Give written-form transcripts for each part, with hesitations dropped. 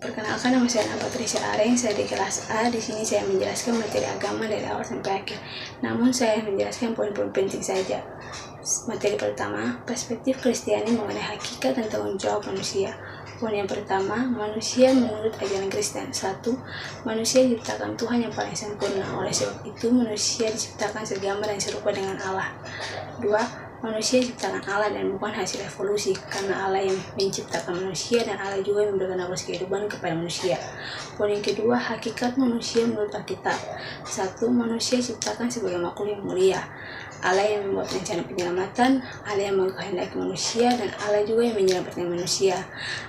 Perkenalkan, nama saya Patricia Areng, saya di kelas A. Di sini saya menjelaskan materi agama dari awal sampai akhir. Namun saya menjelaskan poin-poin penting saja. Materi pertama, perspektif Kristiani mengenai hakikat dan tanggung jawab manusia. Poin yang pertama, manusia menurut ajaran Kristen. 1. Manusia diciptakan Tuhan yang paling sempurna. Oleh sebab itu, manusia diciptakan segambar dan serupa dengan Allah. 2. Manusia diciptakan Allah dan bukan hasil evolusi, karena Allah yang menciptakan manusia dan Allah juga yang memberikan nafas kehidupan kepada manusia. Poin yang kedua, hakikat manusia menurut Alkitab. 1. Manusia diciptakan sebagai makhluk yang mulia. Allah yang membuat rencana penyelamatan, Allah yang mengkehendaki manusia, dan Allah juga yang menyelamatkan manusia.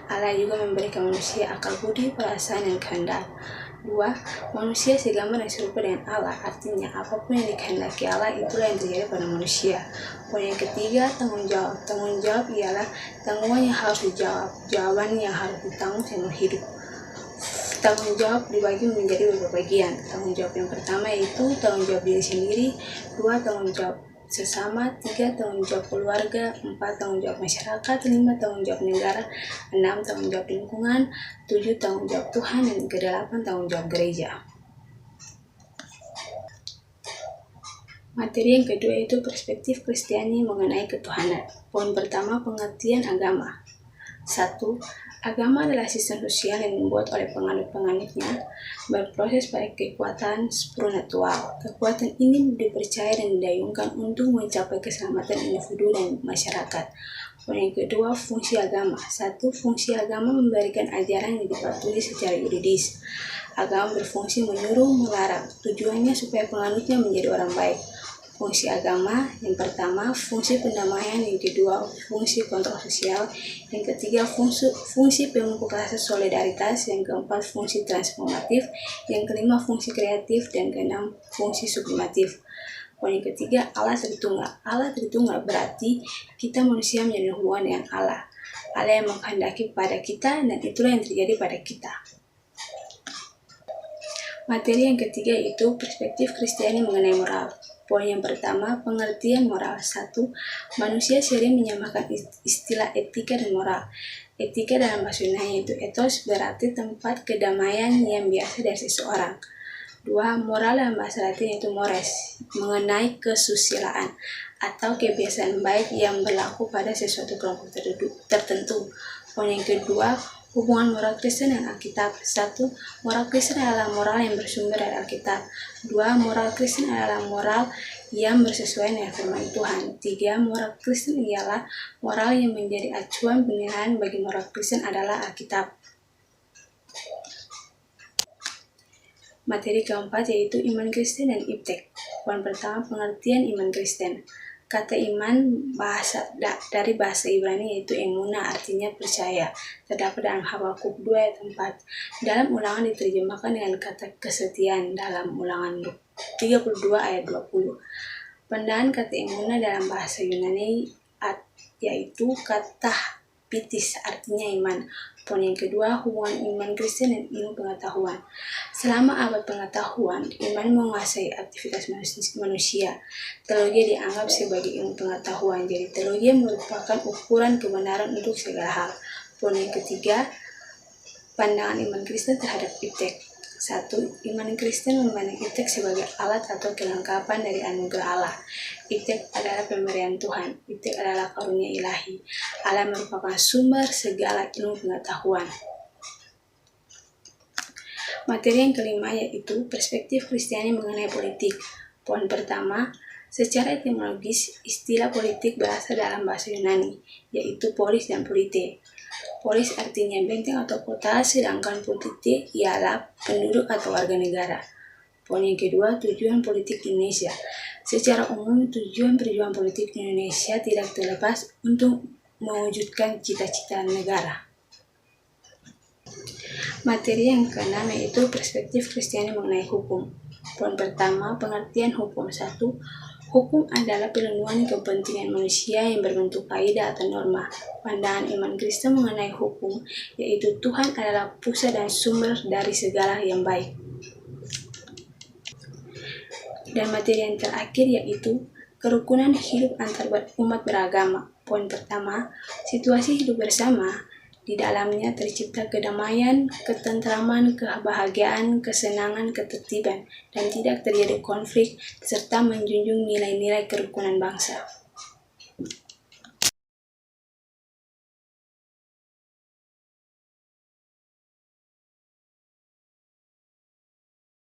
Allah juga memberikan manusia akal budi, perasaan, dan kehendak. 2. Manusia segambar dan serupa dengan Allah, artinya apapun yang dikehendaki Allah itulah yang terjadi pada manusia. Poin yang ketiga, tanggung jawab. Tanggung jawab ialah tanggungan yang harus dijawab, jawaban yang harus ditanggung seumur hidup. Tanggung jawab dibagi menjadi beberapa bagian. Tanggung jawab yang pertama yaitu tanggung jawab diri sendiri, 2. Tanggung jawab sesama, 3. Tanggung jawab keluarga, 4. Tanggung jawab masyarakat, 5. Tanggung jawab negara, 6. Tanggung jawab lingkungan, 7. Tanggung jawab Tuhan, dan ke-8 tanggung jawab gereja. Materi yang kedua yaitu perspektif Kristiani mengenai ketuhanan. Poin pertama, pengertian agama. 1. Agama adalah sistem sosial yang dibuat oleh penganut-penganutnya berproses pada kekuatan spiritual. Kekuatan ini dipercaya dan didayungkan untuk mencapai keselamatan individu dan masyarakat. Poin yang kedua, fungsi agama. 1. Fungsi agama memberikan ajaran yang dipatuhi secara yuridis. Agama berfungsi menyuruh, melarang. Tujuannya supaya penganutnya menjadi orang baik. Fungsi agama yang pertama, fungsi pendamaian. Yang kedua, fungsi kontrol sosial. Yang ketiga, fungsi pemupuk rasa solidaritas. Yang keempat, fungsi transformatif. Yang kelima, fungsi kreatif. Dan keenam, fungsi sublimatif. Poin yang ketiga, Allah Tritunggal. Allah Tritunggal berarti kita manusia menjadi hubungan dengan Allah. Allah yang menghendaki pada kita, dan itulah yang terjadi pada kita. Materi yang ketiga itu perspektif Kristiani mengenai moral. Poin yang pertama, pengertian moral. 1. Manusia sering menyamakan istilah etika dan moral. Etika dalam bahasa Yunani itu ethos, berarti tempat kedamaian yang biasa dari seseorang. 2. Moral dalam bahasa Latin itu mores, mengenai kesusilaan atau kebiasaan baik yang berlaku pada sesuatu kelompok tertentu. Poin yang kedua, hubungan moral Kristen dan Alkitab. 1. Moral Kristen adalah moral yang bersumber dari Alkitab. 2. Moral Kristen adalah moral yang bersesuaian dengan firman Tuhan. 3. Moral Kristen ialah moral yang menjadi acuan penilaian bagi moral Kristen adalah Alkitab. Materi keempat yaitu iman Kristen dan iptek. Poin pertama, pengertian iman Kristen. Kata iman dari bahasa Ibrani yaitu emuna, artinya percaya. Terdapat dalam Habakuk 2 ayat 4. Dalam Ulangan diterjemahkan dengan kata kesetiaan dalam Ulangan 32 ayat 20. Pendaan kata emuna dalam bahasa Yunani yaitu kata pitis, artinya iman. Poin yang kedua, hubungan iman Kristen dan ilmu pengetahuan. Selama abad pengetahuan, iman menguasai aktivitas manusia. Teologi dianggap sebagai ilmu pengetahuan, jadi teologi merupakan ukuran kebenaran untuk segala hal. Poin yang ketiga, pandangan iman Kristen terhadap iptek. 1. Iman Kristen memandang iptek sebagai alat atau kelengkapan dari anugerah Allah. Iptek adalah pemberian Tuhan. Iptek adalah karunia ilahi. Allah merupakan sumber segala ilmu pengetahuan. Materi yang kelima yaitu perspektif Kristiani mengenai politik. Poin pertama, secara etimologis, istilah politik berasal dalam bahasa Yunani, yaitu polis dan polite. Polis artinya benteng atau kota, sedangkan polite ialah penduduk atau warga negara. Poin yang kedua, tujuan politik Indonesia. Secara umum, tujuan perjuangan politik Indonesia tidak terlepas untuk mewujudkan cita-cita negara. Materi yang keenam yaitu perspektif Kristiani mengenai hukum. Poin pertama, pengertian hukum. 1. Hukum adalah perlindungan kepentingan manusia yang berbentuk kaidah atau norma. Pandangan iman Kristen mengenai hukum yaitu Tuhan adalah pusat dan sumber dari segala yang baik. Dan materi yang terakhir yaitu kerukunan hidup antar umat beragama. Poin pertama, situasi hidup bersama Di dalamnya tercipta kedamaian, ketentraman, kebahagiaan, kesenangan, ketertiban, dan tidak terjadi konflik, serta menjunjung nilai-nilai kerukunan bangsa.